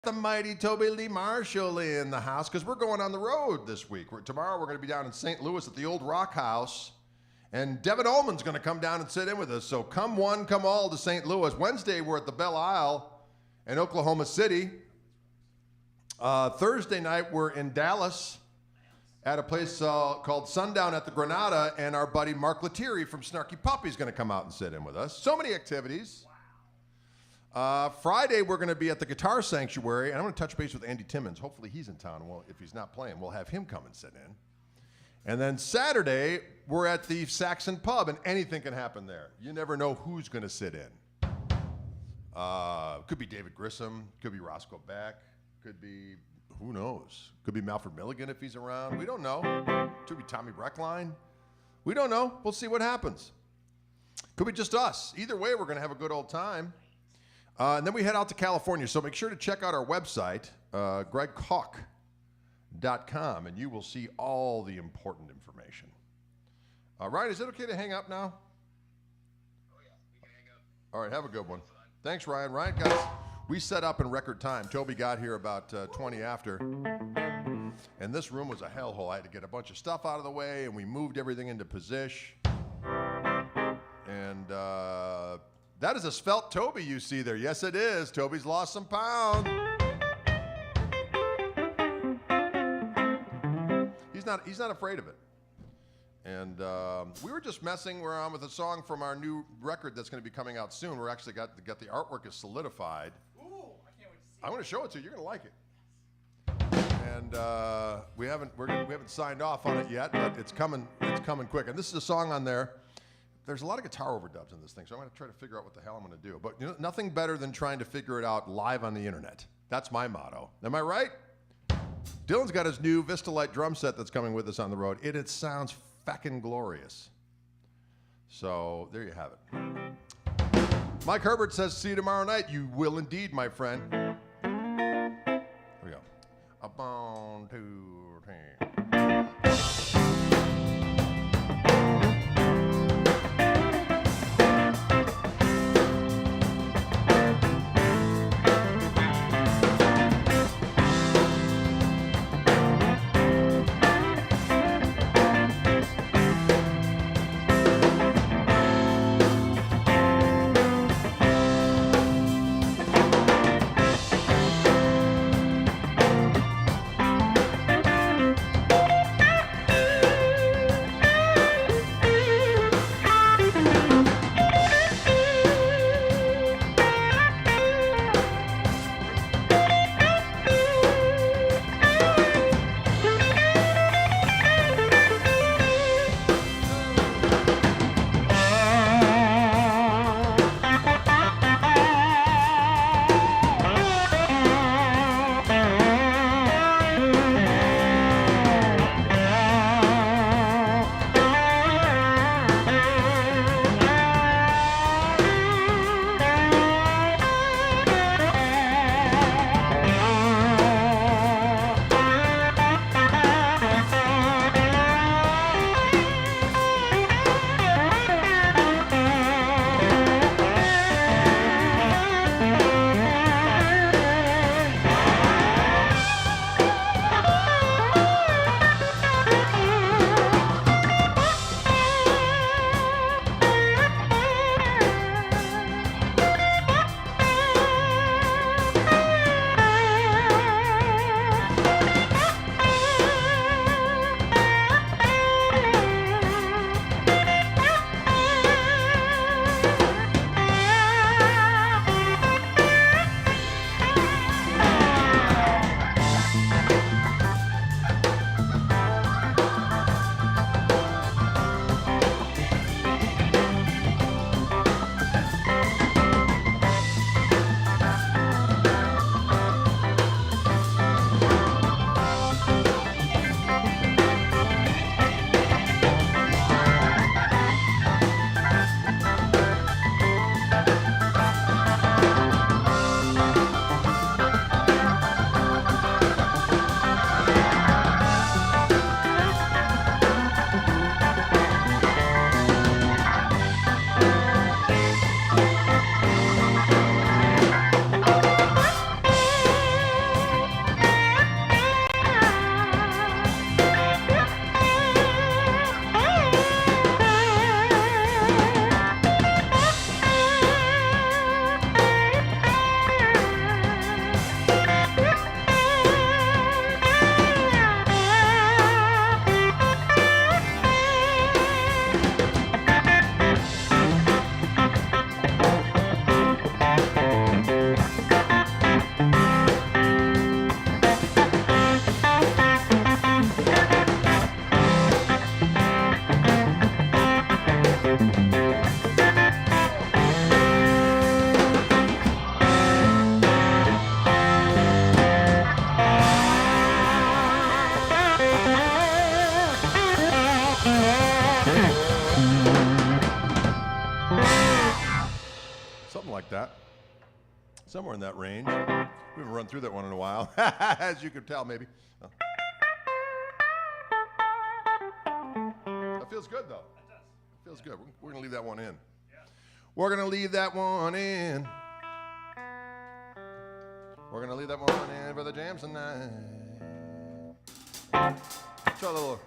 The mighty Toby Lee Marshall in the house because we're going on the road this week. Tomorrow we're going to be down in St. Louis at the old Rock House, and Devin Ullman's going to come down and sit in with us. So come one, come all to St. Louis. Wednesday we're at the Belle Isle in Oklahoma City. Thursday night we're in Dallas at a place called Sundown at the Granada, and our buddy Mark Lettieri from Snarky Puppy is going to come out and sit in with us. So many activities. Friday, we're going to be at the Guitar Sanctuary, and I'm going to touch base with Andy Timmons. Hopefully he's in town. Well, if he's not playing, we'll have him come and sit in. And then Saturday, we're at the Saxon Pub, and anything can happen there. You never know who's going to sit in. Could be David Grissom, could be Roscoe Beck, could be, who knows? Could be Malford Milligan if he's around. We don't know. Could be Tommy Breckline. We don't know. We'll see what happens. Could be just us. Either way, we're going to have a good old time. And then we head out to California, so make sure to check out our website, gregkoch.com, and you will see all the important information. Ryan, is it okay to hang up now? Oh, yeah, we can hang up. All right, have a good one. Thanks, Ryan. Ryan, we set up in record time. Toby got here about 20 after, and this room was a hellhole. I had to get a bunch of stuff out of the way, and we moved everything into position. And that is a svelte Toby you see there. Yes, it is. Toby's lost some pounds. He's not afraid of it. And we were just messing around with a song from our new record that's going to be coming out soon. We're actually got the artwork is solidified. Ooh, I can't wait to see I'm going to show it to you. You're going to like it. And we haven't signed off on it yet, but it's coming quick. And this is a song on there. There's a lot of guitar overdubs in this thing, so I'm going to try to figure out what the hell I'm going to do. But you know, nothing better than trying to figure it out live on the internet. That's my motto. Am I right? Dylan's got his new Vistalite drum set that's coming with us on the road. It sounds feckin' glorious. So there you have it. Mike Herbert says, see you tomorrow night. You will indeed, my friend. Here we go. Up on 2, 10. Somewhere in that range. We haven't run through that one in a while, as you could tell, maybe. Oh. That feels good, though. It does. Feels good. We're going to leave that one in. Yeah. We're going to leave that one in. We're going to leave that one in for the jams tonight. Try a little.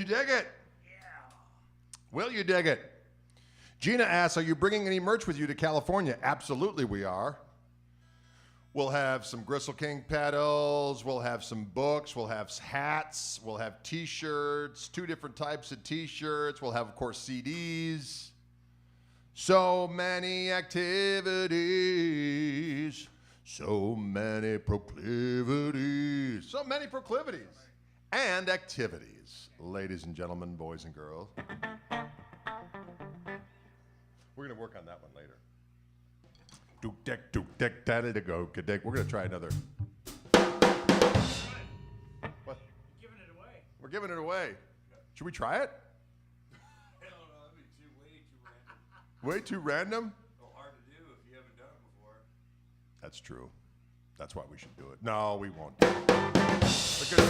you dig it? Yeah. Will you dig it? Gina asks, are you bringing any merch with you to California? Absolutely we are. We'll have some Gristle King pedals. We'll have some books. We'll have hats. We'll have T-shirts, 2 different types of T-shirts. We'll have, of course, CDs. So many activities. So many proclivities. So many proclivities and activities. Ladies and gentlemen, boys and girls. We're going to work on that one later. We're going to try another. What? Giving it away. We're giving it away. Should we try it? I don't know. That'd be way too random. Way too random? So hard to do if you haven't done it before. That's true. That's why we should do it. No, we won't do it. Because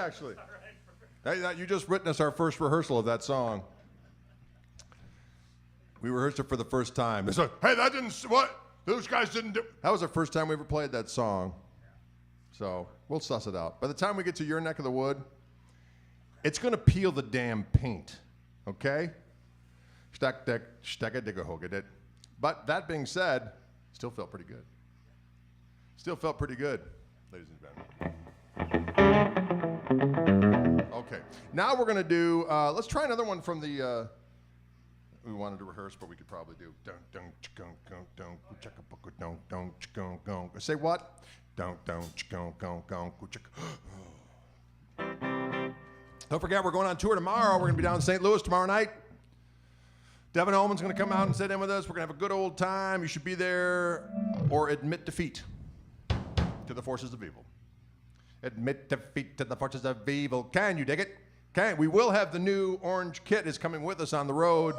actually. Hey, you just witnessed our first rehearsal of that song. We rehearsed it for the first time. It's like, hey, that didn't, what? Those guys didn't do. That was the first time we ever played that song. So we'll suss it out. By the time we get to your neck of the wood, it's going to peel the damn paint, okay? But that being said, still felt pretty good. Still felt pretty good, ladies and gentlemen. Okay, now we're going to do, let's try another one from the, we wanted to rehearse, but we could probably do, say what? Don't forget, we're going on tour tomorrow. We're going to be down in St. Louis tomorrow night. Devin Ullman's going to come out and sit in with us. We're going to have a good old time. You should be there or admit defeat to the forces of evil. Admit defeat to the forces of evil. Can you dig it? Can. We will have the new orange kit is coming with us on the road.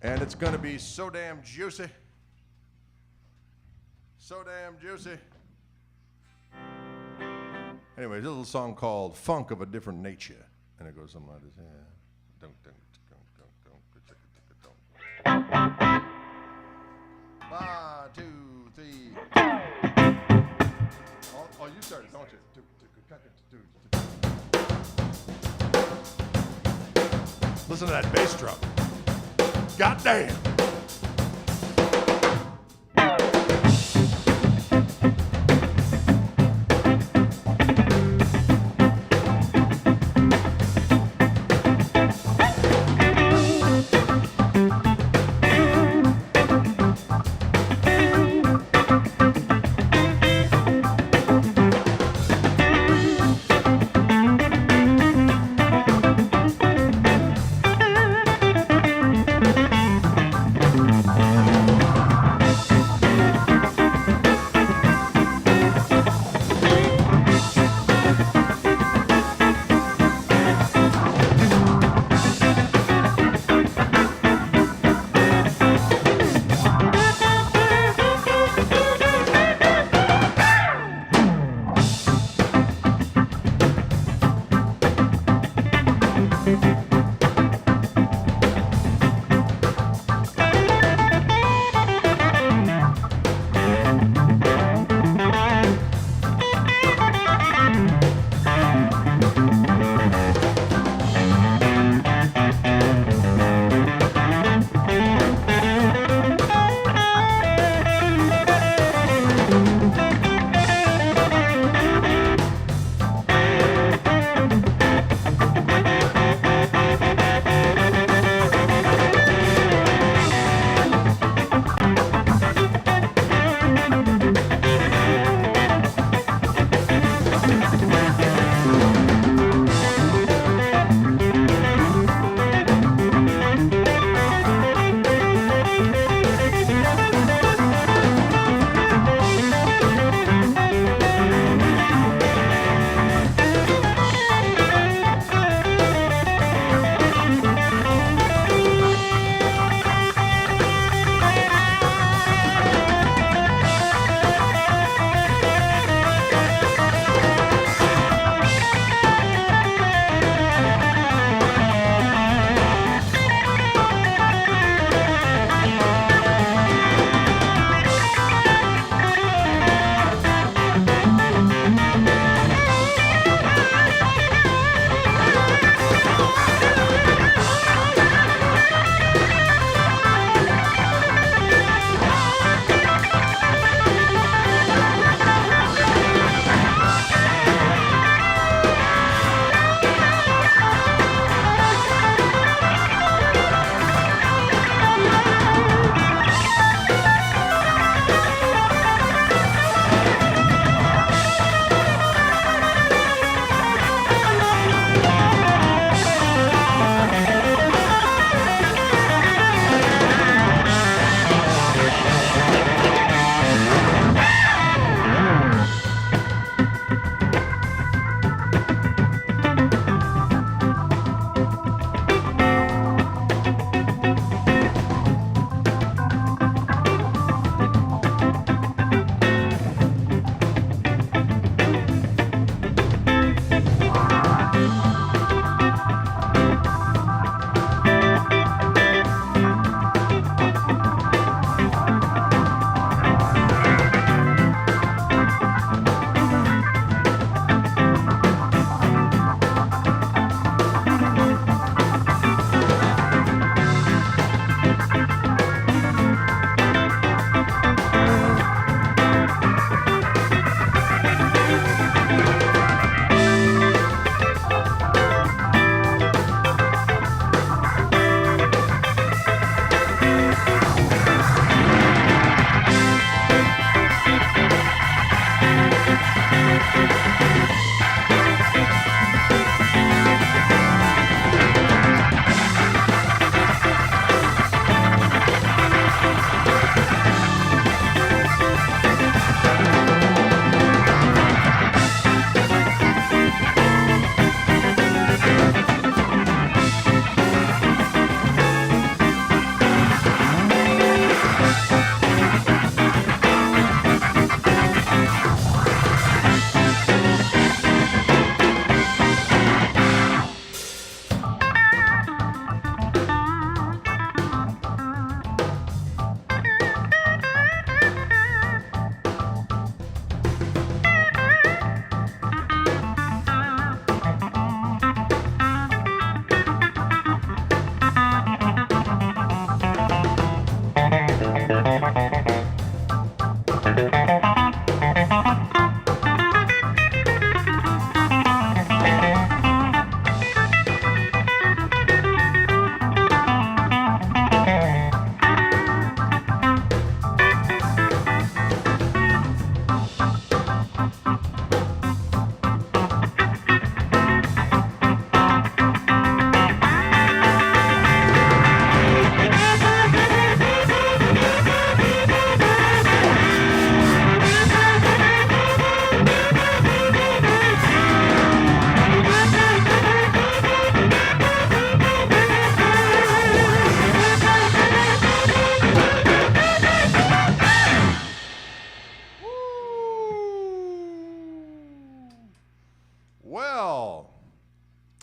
And it's going to be so damn juicy. So damn juicy. Anyway, there's a little song called Funk of a Different Nature. And it goes something like this. Yeah. One, two, three. Oh, you started, don't you? Listen to that bass drum. Goddamn.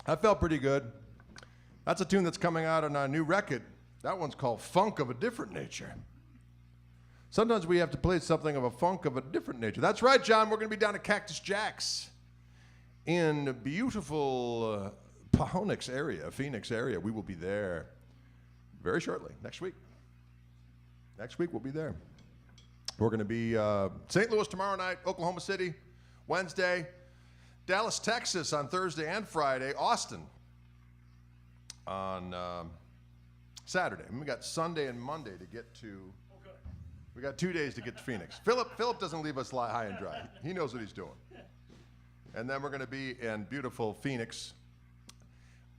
That felt pretty good. That's a tune that's coming out on our new record. That one's called Funk of a Different Nature. Sometimes we have to play something of a funk of a different nature. That's right, John. We're going to be down at Cactus Jack's in beautiful Pahonix area, Phoenix area. We will be there very shortly, next week. Next week we'll be there. We're going to be St. Louis tomorrow night, Oklahoma City Wednesday, Dallas, Texas on Thursday and Friday, Austin on Saturday. And we got Sunday and Monday to get to. We got 2 days to get to Phoenix. Philip doesn't leave us high and dry. He knows what he's doing. And then we're going to be in beautiful Phoenix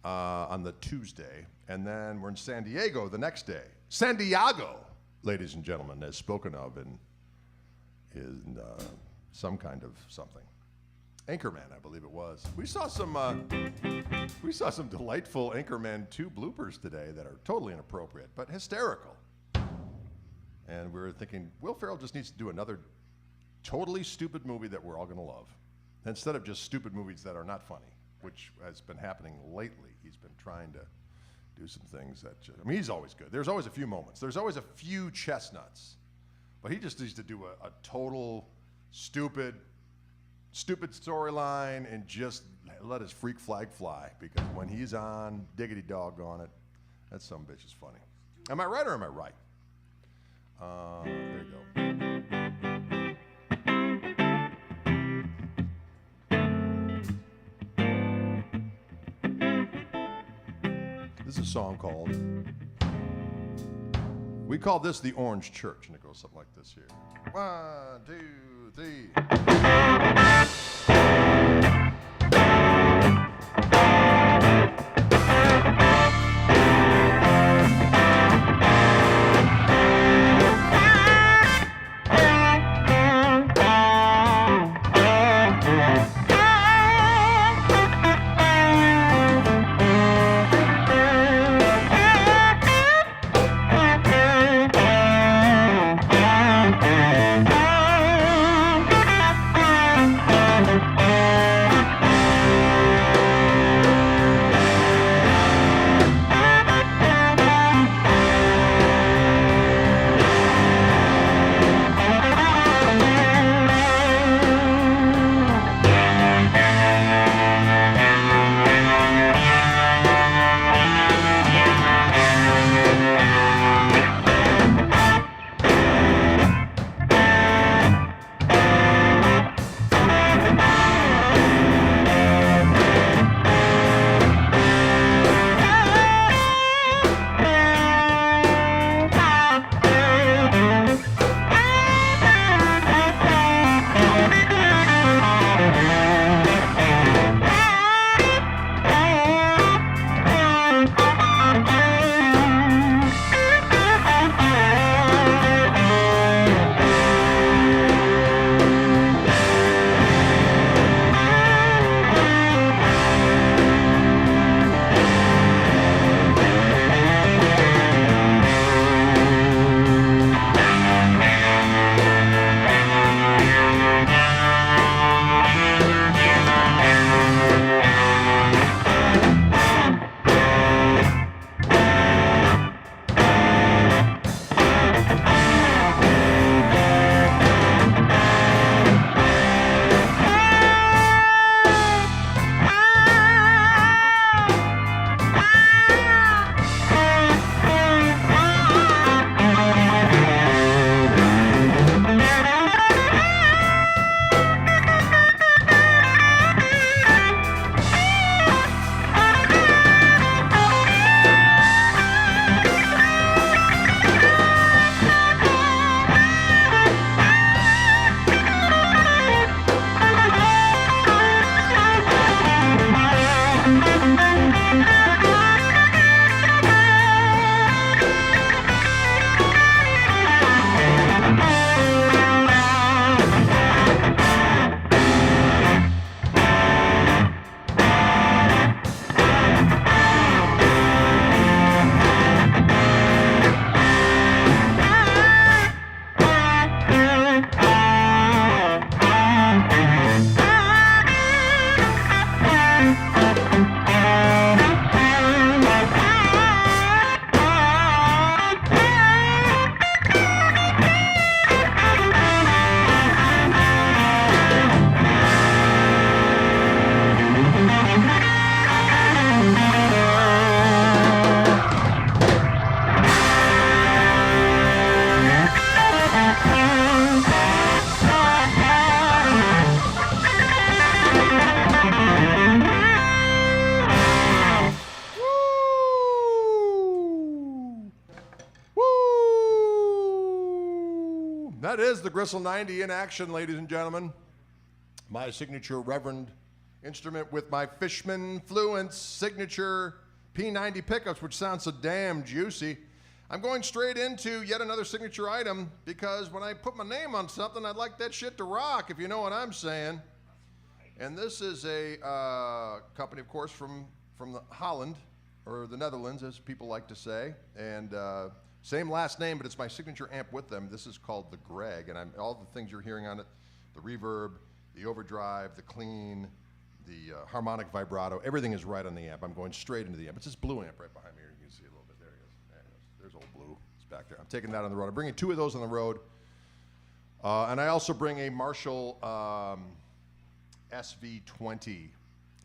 on the Tuesday. And then we're in San Diego the next day. San Diego, ladies and gentlemen, as spoken of in some kind of something. Anchorman, I believe it was. We saw some delightful Anchorman 2 bloopers today that are totally inappropriate, but hysterical. And we were thinking, Will Ferrell just needs to do another totally stupid movie that we're all going to love. Instead of just stupid movies that are not funny, which has been happening lately. He's been trying to do some things that just, I mean, he's always good. There's always a few moments. There's always a few chestnuts. But he just needs to do a total stupid storyline and just let his freak flag fly. Because when he's on, diggity doggone it, that son of a bitch is funny. Am I right or am I right? There you go. This is a song called, we call this the Orange Church, and it goes something like this here. 1, 2, 3. That is the Gristle 90 in action, ladies and gentlemen. My signature Reverend instrument with my Fishman Fluence signature P90 pickups, which sounds so damn juicy. I'm going straight into yet another signature item because when I put my name on something, I'd like that shit to rock, if you know what I'm saying. And this is a company, of course, from the Holland, or the Netherlands, as people like to say. And same last name, but it's my signature amp with them. This is called the Greg, and all the things you're hearing on it, the reverb, the overdrive, the clean, the harmonic vibrato, everything is right on the amp. I'm going straight into the amp. It's this blue amp right behind me here. You can see a little bit. There he is. There he is. There's old blue. It's back there. I'm taking that on the road. I'm bringing 2 of those on the road. And I also bring a Marshall SV20,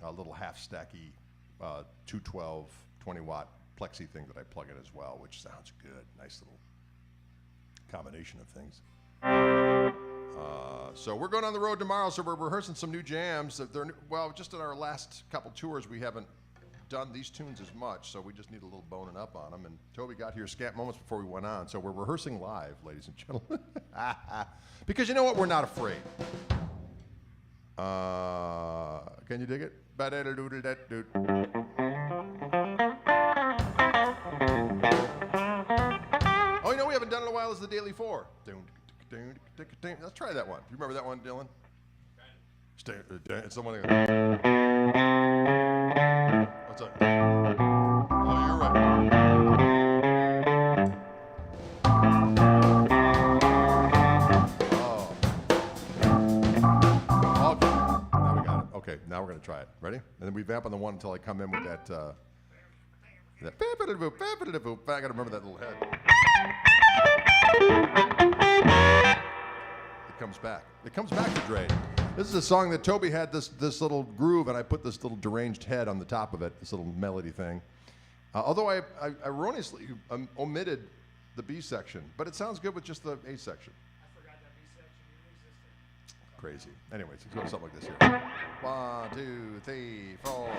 a little half-stacky 212 20-watt plexi thing that I plug in as well, which sounds good. Nice little combination of things. So we're going on the road tomorrow, so we're rehearsing some new jams. Well, just in our last couple tours, we haven't done these tunes as much, so we just need a little boning up on them. And Toby got here scant moments before we went on, so we're rehearsing live, ladies and gentlemen. Because you know what? We're not afraid. Can you dig it? Oh, you know we haven't done in a while is the Daily 4. Let's try that one. You remember that one, Dylan? It's the one. What's up? Oh, you're right. Oh. Okay. Now we got it. Okay, now we're going to try it. Ready? And then we vamp on the one until I come in with that. I got to remember that little head. It comes back. It comes back to Dre. This is a song that Toby had this little groove, and I put this little deranged head on the top of it, this little melody thing. Although I erroneously omitted the B section, but it sounds good with just the A section. I forgot that B section. You Crazy. Anyways, let's go something like this here. 1, 2, 3, 4.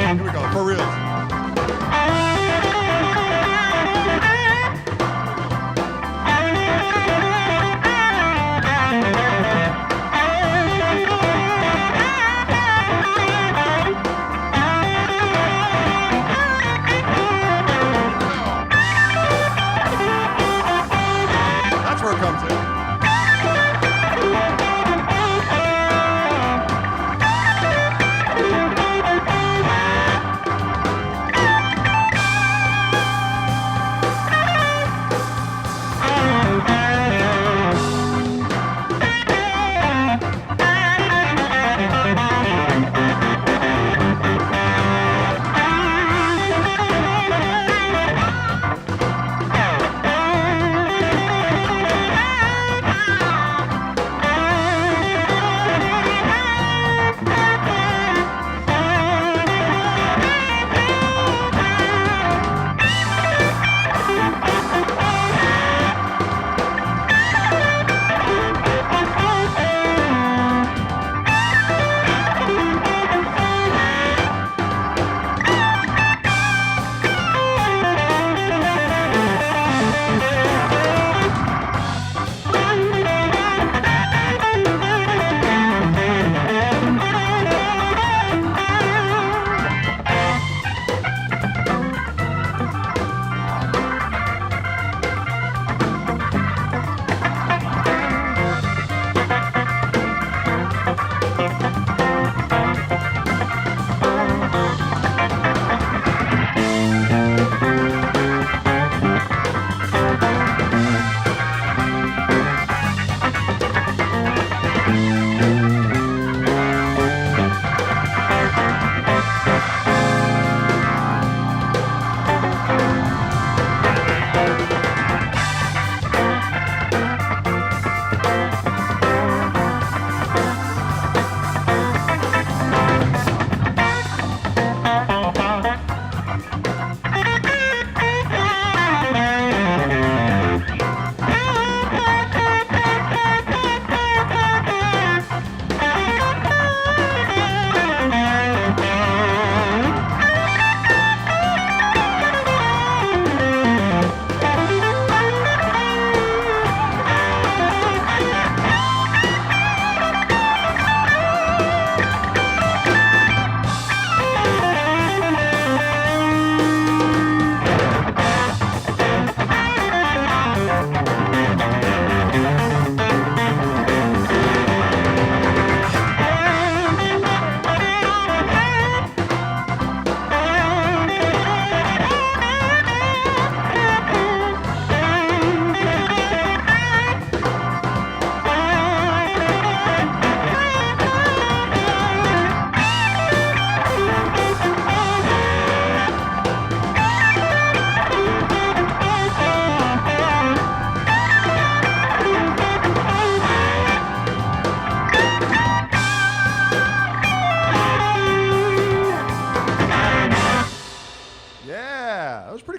Here we go, for real. That's where it comes in.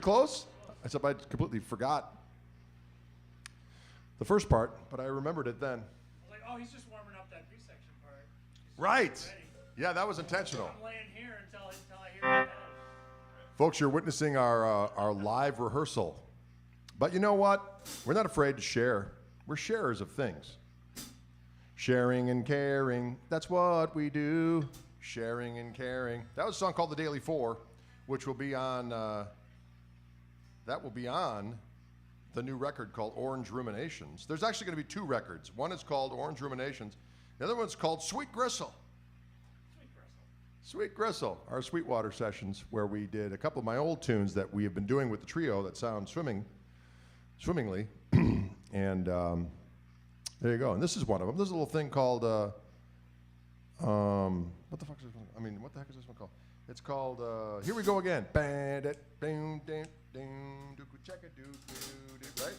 close? Except I completely forgot the first part, but I remembered it then. I was like, oh, he's just warming up that B-section part. Right. Yeah, that was intentional. I'm laying here until I hear the head. Folks, you're witnessing our live rehearsal. But you know what? We're not afraid to share. We're sharers of things. Sharing and caring, that's what we do. Sharing and caring. That was a song called The Daily Four, which will be on, the new record called Orange Ruminations. There's actually going to be two records. One is called Orange Ruminations. The other one's called Sweet Gristle. Sweet Gristle, our Sweetwater sessions, where we did a couple of my old tunes that we have been doing with the trio that sound swimmingly. And there you go. And this is one of them. This is a little thing called, what the fuck is this one? I mean, what the heck is this one called? It's called, Here We Go Again. Bandit, boom, ding, ding, doo, check it, right?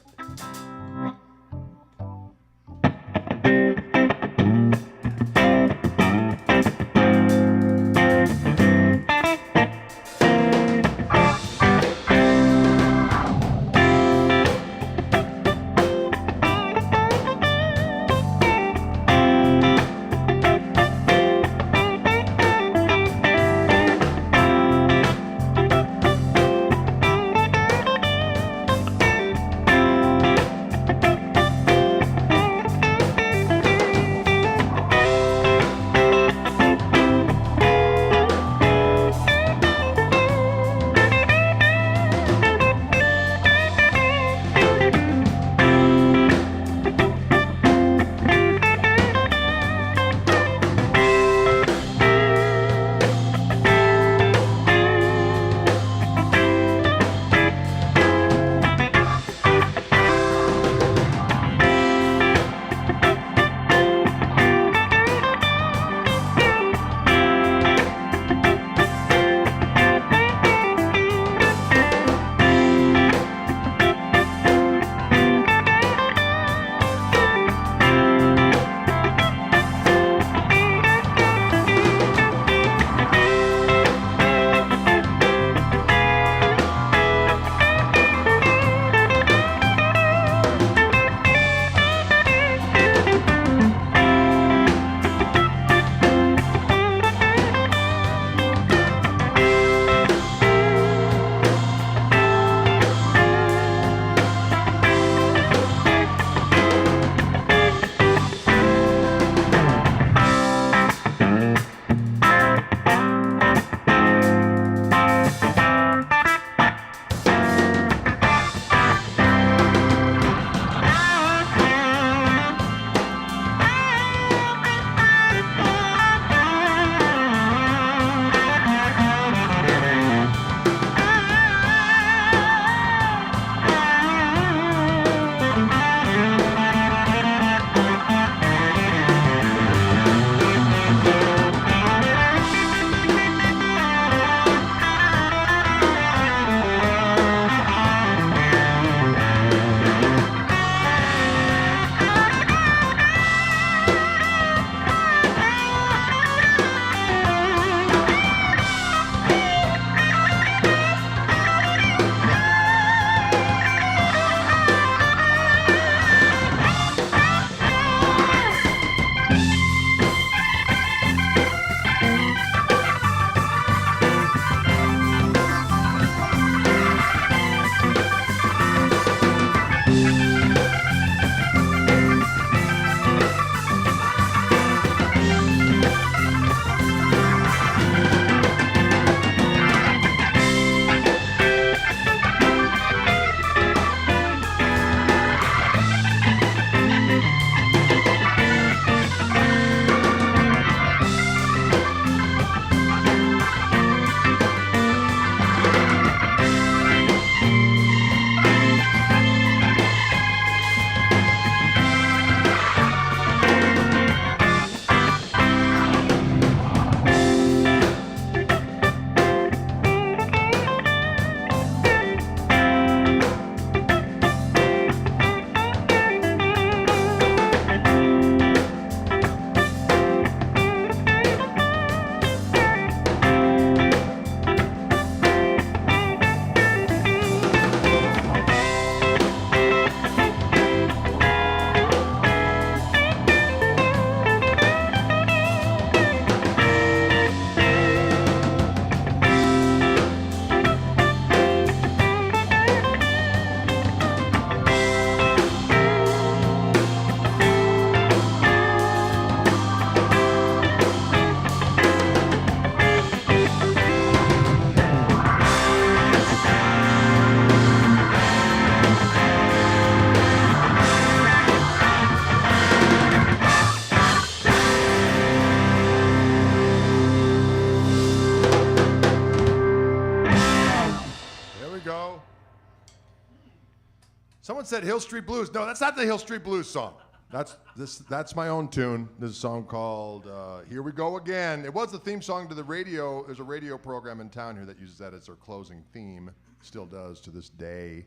Someone said Hill Street Blues. No, that's not the Hill Street Blues song. That's my own tune. This is a song called Here We Go Again. It was the theme song to the radio. There's a radio program in town here that uses that as their closing theme. Still does to this day.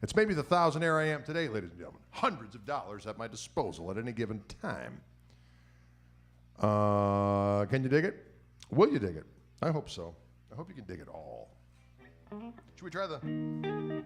It's maybe the thousandaire I am today, ladies and gentlemen. Hundreds of dollars at my disposal at any given time. Can you dig it? Will you dig it? I hope so. I hope you can dig it all. Should we try the...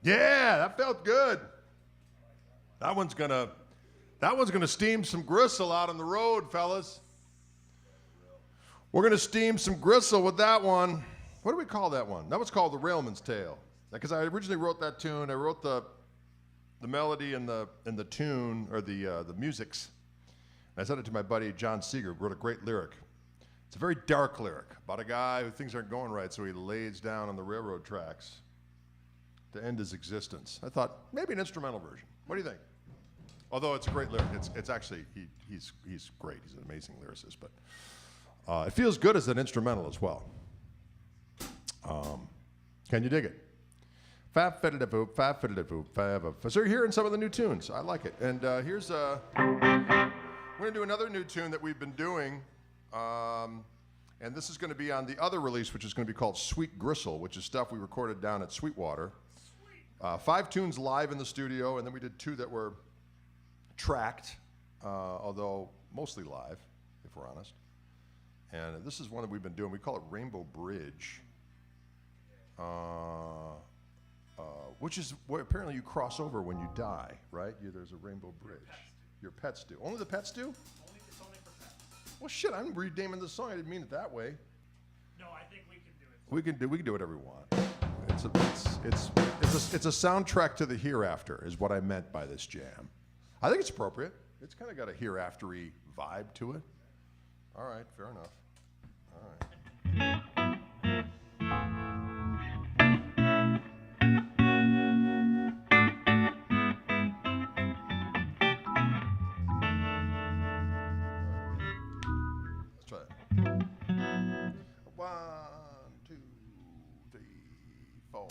Yeah, that felt good. That one's gonna steam some gristle out on the road, fellas. We're gonna steam some gristle with that one. What do we call that one? That was called the Railman's Tale. Because I originally wrote that tune. I wrote the melody and the tune, or the musics. And I sent it to my buddy John Seeger, who wrote a great lyric. It's a very dark lyric about a guy who things aren't going right, so he lays down on the railroad tracks to end his existence. I thought maybe an instrumental version. What do you think? Although it's a great lyric, it's actually he's great. He's an amazing lyricist, but it feels good as an instrumental as well. Can you dig it? Fa-fiddle-da-boop, fa-fiddle-da-boop, fa-ba. So you're hearing some of the new tunes. I like it. And here's we're gonna do another new tune that we've been doing, and this is going to be on the other release, which is going to be called Sweet Gristle, which is stuff we recorded down at Sweetwater. 5 tunes live in the studio, and then we did 2 that were tracked, although mostly live, if we're honest. And this is one that we've been doing. We call it Rainbow Bridge, which is where apparently you cross over when you die, right? There's a Rainbow Bridge. Your pets do. Only the pets do? It's only for pets. Well, shit, I'm renaming the song. I didn't mean it that way. No, I think we can do it. We can do whatever we want. It's a soundtrack to the hereafter, is what I meant by this jam. I think it's appropriate. It's kind of got a hereafter-y vibe to it. All right, fair enough. All right. Let's try it. 1, 2, 3, 4.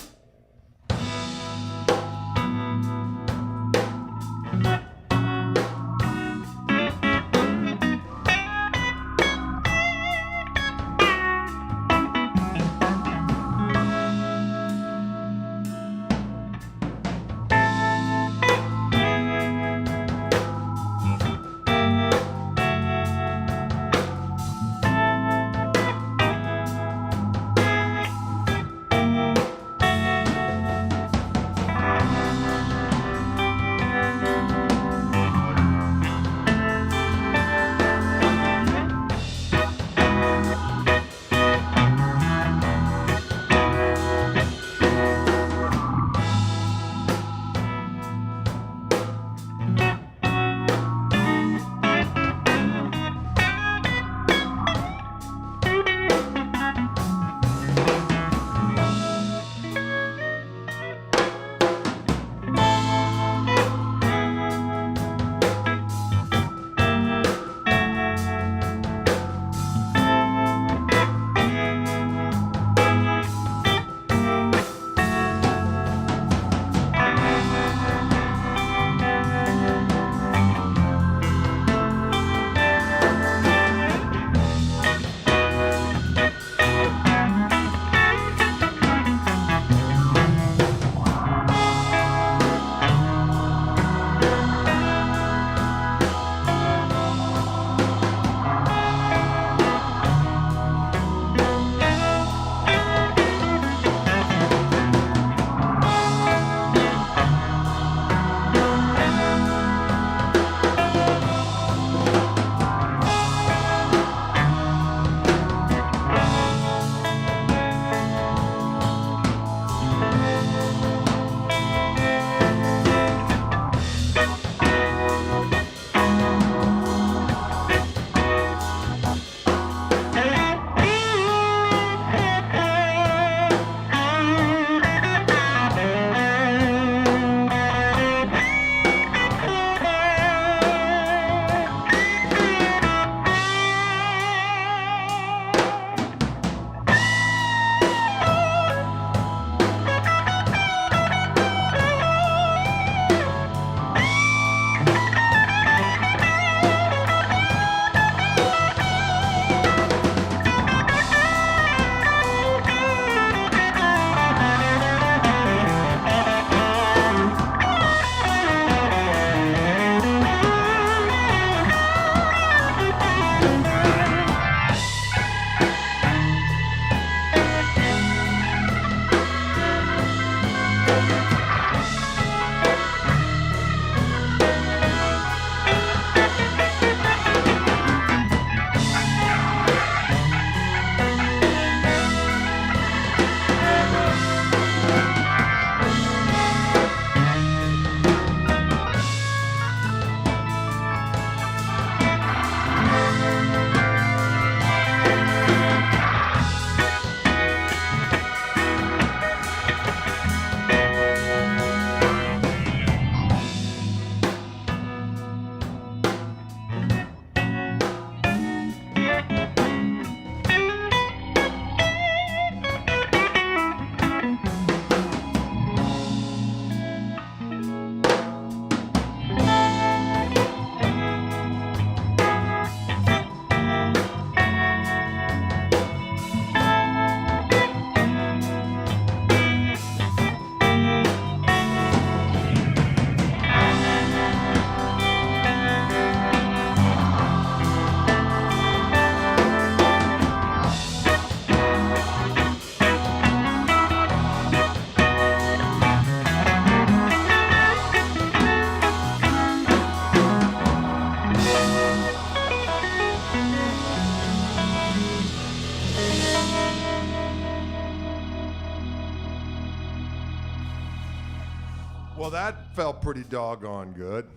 Well, that felt pretty doggone good.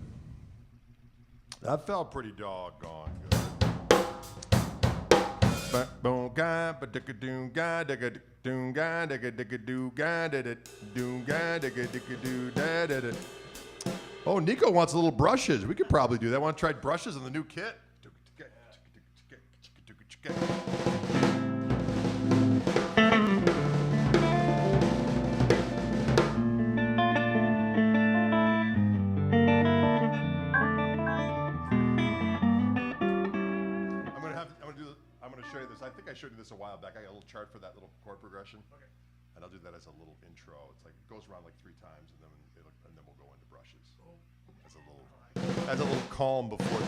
That felt pretty doggone good. Oh, Nico wants a little brushes. We could probably do that. Want to try brushes on the new kit? Show you this. I think I showed you this a while back. I got a little chart for that little chord progression. Okay. And I'll do that as a little intro. It's like it goes around like 3 times, and then we'll go into brushes. As a little calm before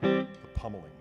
the pummeling.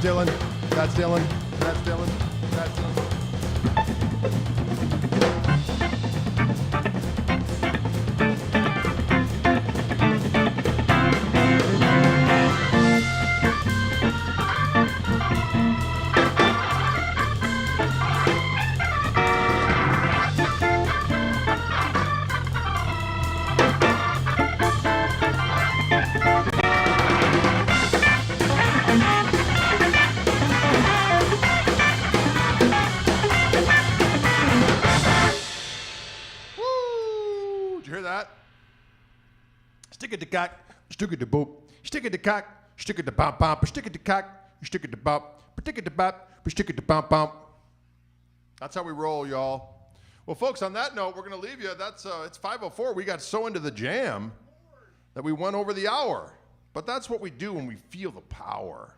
Dylan. That's Dylan. That's Dylan. That's Dylan. Stick it to cock, stick it to boop, stick it to cock, stick it to bump bump, stick it to cock, stick it to bump, stick it to bop, stick it to bump bump. That's how we roll, y'all. Well, folks, on that note, we're gonna leave you. It's 5:04. We got so into the jam that we went over the hour. But that's what we do when we feel the power.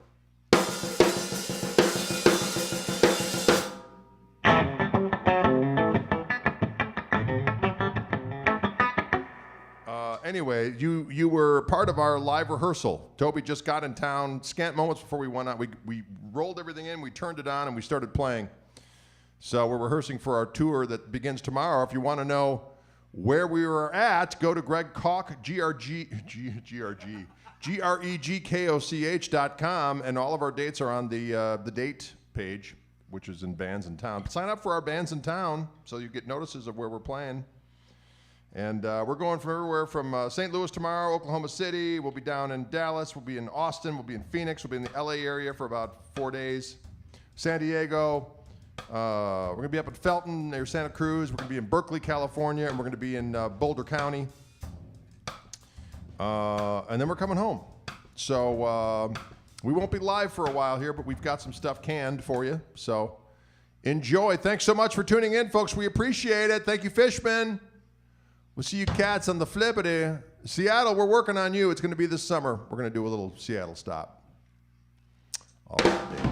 Anyway, you were part of our live rehearsal. Toby just got in town, scant moments before we went out. We rolled everything in, we turned it on, and we started playing. So we're rehearsing for our tour that begins tomorrow. If you want to know where we were at, go to Greg Koch, GregKoch.com, and all of our dates are on the date page, which is in Bands in Town. Sign up for our Bands in Town so you get notices of where we're playing. And we're going from everywhere from St. Louis tomorrow, Oklahoma City. We'll be down in Dallas. We'll be in Austin. We'll be in Phoenix. We'll be in the LA area for about 4 days. San Diego. We're going to be up in Felton near Santa Cruz. We're going to be in Berkeley, California. And we're going to be in Boulder County. And then we're coming home. So we won't be live for a while here, but we've got some stuff canned for you. So enjoy. Thanks so much for tuning in, folks. We appreciate it. Thank you, Fishman. We'll see you cats on the flippity. Seattle, we're working on you. It's going to be this summer. We're going to do a little Seattle stop. All right,